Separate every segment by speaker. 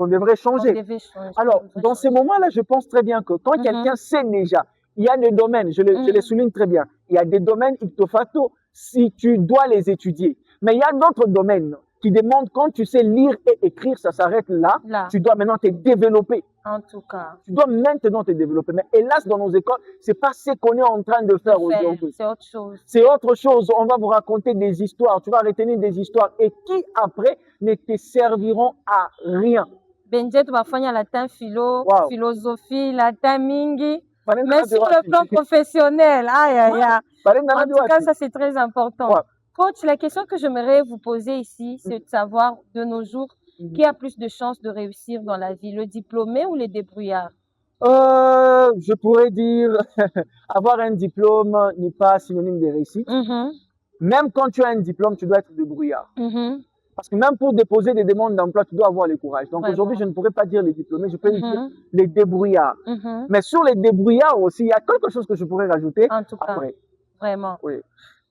Speaker 1: qu'on devrait changer. Alors, dans ces moments-là, je pense très bien que quand quelqu'un sait déjà, il y a des domaines, je les souligne très bien, il y a des domaines icto facto, si tu dois les étudier. Mais il y a d'autres domaines qui demandent, quand tu sais lire et écrire, ça s'arrête là. Tu dois maintenant te développer.
Speaker 2: En tout cas.
Speaker 1: Tu dois maintenant te développer. Mais hélas, dans nos écoles, c'est pas ce qu'on est en train de faire aujourd'hui.
Speaker 2: C'est autre chose.
Speaker 1: C'est autre chose. On va vous raconter des histoires. Tu vas retenir des histoires et qui, après, ne te serviront à rien.
Speaker 2: Benjet, tu vas faire latin philo, philosophie, latin mingi. Mais sur le plan professionnel, aïe, aïe, aïe. En tout cas, ça, c'est très important. Coach, la question que j'aimerais vous poser ici, c'est de savoir, de nos jours, qui a plus de chances de réussir dans la vie, le diplômé ou les débrouillards?
Speaker 1: Je pourrais dire, avoir un diplôme n'est pas synonyme de réussite. Même quand tu as un diplôme, tu dois être débrouillard. Parce que même pour déposer des demandes d'emploi, tu dois avoir le courage. Donc aujourd'hui, je ne pourrais pas dire les diplômés, je peux dire les débrouillards. Mais sur les débrouillards aussi, il y a quelque chose que je pourrais rajouter
Speaker 2: en tout cas,
Speaker 1: après.
Speaker 2: Vraiment.
Speaker 1: Oui.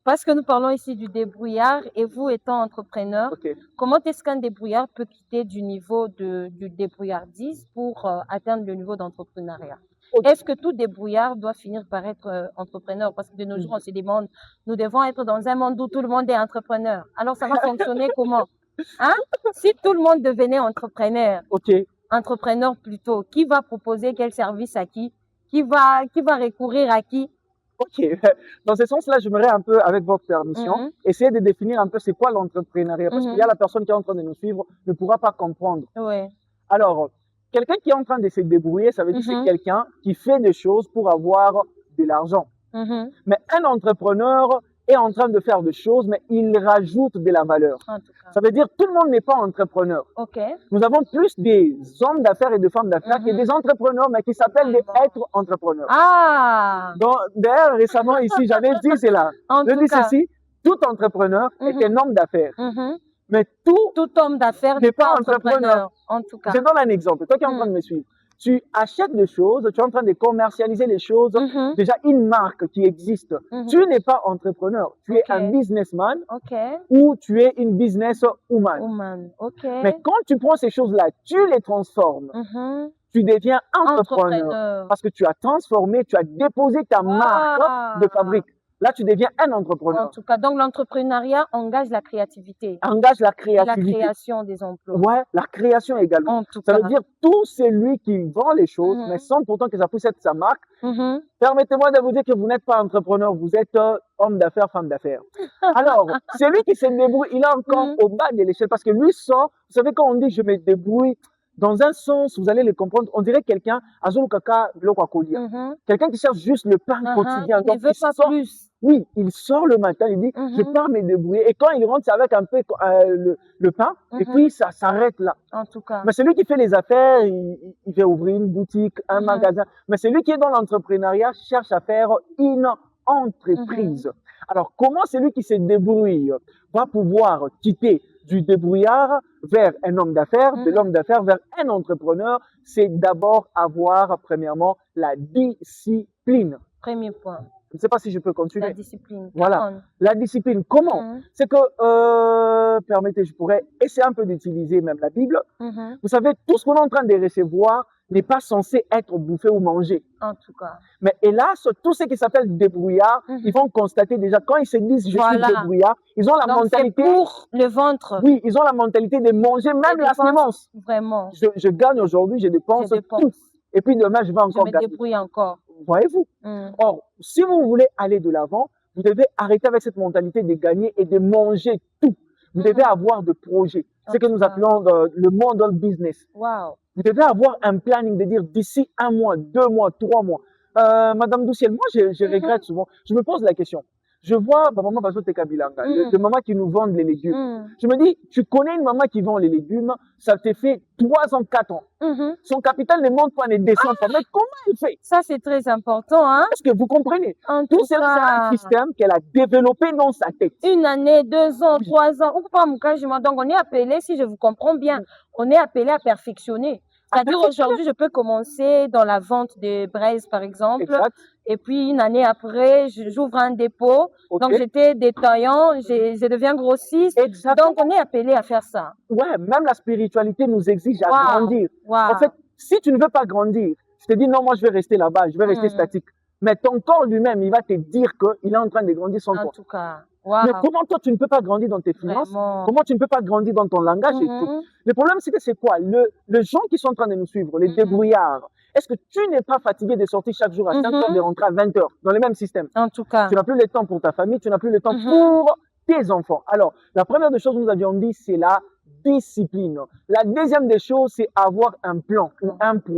Speaker 2: Parce que nous parlons ici du débrouillard et vous étant entrepreneur, comment est-ce qu'un débrouillard peut quitter du niveau du débrouillardise pour atteindre le niveau d'entrepreneuriat? Est-ce que tout débrouillard doit finir par être entrepreneur? Parce que de nos jours, on se demande, nous devons être dans un monde où tout le monde est entrepreneur. Alors, ça va fonctionner comment? Hein? Si tout le monde devenait entrepreneur, entrepreneur plutôt, qui va proposer quel service à qui? Qui va recourir à qui?
Speaker 1: Dans ce sens-là, j'aimerais un peu, avec votre permission, essayer de définir un peu c'est quoi l'entrepreneuriat. Parce qu'il y a la personne qui est en train de nous suivre ne pourra pas comprendre. Alors, quelqu'un qui est en train de se débrouiller, ça veut dire que c'est quelqu'un qui fait des choses pour avoir de l'argent. Mais un entrepreneur est en train de faire des choses, mais il rajoute de la valeur. Ça veut dire que tout le monde n'est pas entrepreneur. Nous avons plus des hommes d'affaires et des femmes d'affaires que des entrepreneurs, mais qui s'appellent être entrepreneurs. Donc, d'ailleurs, récemment, ici, j'avais dit cela. Je dis ceci, tout entrepreneur est un homme d'affaires. Mais tout
Speaker 2: homme d'affaires
Speaker 1: n'est pas entrepreneur.
Speaker 2: En tout cas.
Speaker 1: Je donne un exemple. Toi qui es en train de me suivre, tu achètes des choses, tu es en train de commercialiser les choses, déjà une marque qui existe. Tu n'es pas entrepreneur, tu es un businessman ou tu es une businesswoman. Mais quand tu prends ces choses-là, tu les transformes. Tu deviens entrepreneur parce que tu as transformé, tu as déposé ta marque de fabrique. Là, tu deviens un entrepreneur.
Speaker 2: En tout cas, donc l'entrepreneuriat engage la créativité.
Speaker 1: Engage la créativité.
Speaker 2: La création des emplois.
Speaker 1: Ouais, la création également.
Speaker 2: En tout
Speaker 1: ça
Speaker 2: cas.
Speaker 1: veut dire tout celui qui vend les choses, mais sans pourtant que ça puisse être sa marque. Permettez-moi de vous dire que vous n'êtes pas entrepreneur, vous êtes homme d'affaires, femme d'affaires. Alors, celui qui se débrouille, il est encore au bas de l'échelle parce que lui sort. Vous savez, quand on dit je me débrouille, dans un sens, vous allez le comprendre, on dirait quelqu'un, quelqu'un qui cherche juste le pain quotidien.
Speaker 2: Donc, il veut pas plus.
Speaker 1: Oui, il sort le matin, il dit, je pars me débrouiller. Et quand il rentre, c'est avec un peu le pain, et puis ça s'arrête là.
Speaker 2: En tout cas.
Speaker 1: Mais celui qui fait les affaires, il fait ouvrir une boutique, un magasin. Mais celui qui est dans l'entrepreneuriat cherche à faire une entreprise. Alors, comment celui qui se débrouille va pouvoir quitter du débrouillard vers un homme d'affaires, de l'homme d'affaires vers un entrepreneur? C'est d'abord avoir, premièrement, la discipline.
Speaker 2: Premier point.
Speaker 1: Je ne sais pas si je peux continuer.
Speaker 2: La discipline.
Speaker 1: Voilà. La discipline. Comment? C'est que, permettez, je pourrais essayer un peu d'utiliser même la Bible. Vous savez, tout ce qu'on est en train de recevoir n'est pas censé être bouffé ou mangé.
Speaker 2: En tout cas.
Speaker 1: Mais hélas, tous ceux qui s'appellent débrouillards, ils vont constater déjà, quand ils se disent je suis débrouillard, ils ont la mentalité.
Speaker 2: Pour le ventre.
Speaker 1: Oui, ils ont la mentalité de manger même la semence.
Speaker 2: Vraiment.
Speaker 1: Je gagne aujourd'hui, je dépense tout. Et puis demain, je vais encore
Speaker 2: gagner. Je me débrouille encore.
Speaker 1: Voyez-vous? Or, si vous voulez aller de l'avant, vous devez arrêter avec cette mentalité de gagner et de manger tout. Vous devez avoir de projets. C'est ce que nous appelons le model business. Vous devez avoir un planning de dire d'ici 1 mois, 2 mois, 3 mois. Madame Douciel, moi, je regrette souvent. Je me pose la question. Je vois maman Bazo Tekabilanga, de maman qui nous vendent les légumes. Je me dis, tu connais une maman qui vend les légumes, ça te fait 3 ans, 4 ans. Son capital ne monte pas, ne descend pas. Mais comment elle fait?
Speaker 2: Ça, c'est très important, hein?
Speaker 1: Est-ce que vous comprenez? Tout c'est un système qu'elle a développé dans sa tête.
Speaker 2: 1 année, 2 ans, 3 ans. Donc, on est appelé, si je vous comprends bien, on est appelé à perfectionner. C'est-à-dire aujourd'hui, je peux commencer dans la vente de braises, par exemple.
Speaker 1: Exact.
Speaker 2: Et puis, une année après, j'ouvre un dépôt. Okay. Donc, j'étais détaillant, je deviens grossiste. Exactement. Donc, on est appelé à faire ça.
Speaker 1: Ouais, même la spiritualité nous exige à grandir. En fait, si tu ne veux pas grandir, je te dis non, moi, je vais rester là-bas, je vais rester statique. Mais ton corps lui-même, il va te dire qu'il est en train de grandir sans toi.
Speaker 2: En tout cas.
Speaker 1: Mais comment toi, tu ne peux pas grandir dans tes finances? Vraiment. Comment tu ne peux pas grandir dans ton langage et tout? Le problème, c'est que c'est quoi? Les gens qui sont en train de nous suivre, les débrouillards, est-ce que tu n'es pas fatigué de sortir chaque jour à 5 heures, de rentrer à 20 heures dans le même système?
Speaker 2: En tout cas.
Speaker 1: Tu n'as plus le temps pour ta famille, tu n'as plus le temps pour tes enfants. Alors, la première des choses que nous avions dit, c'est la discipline. La deuxième des choses, c'est avoir un plan ou un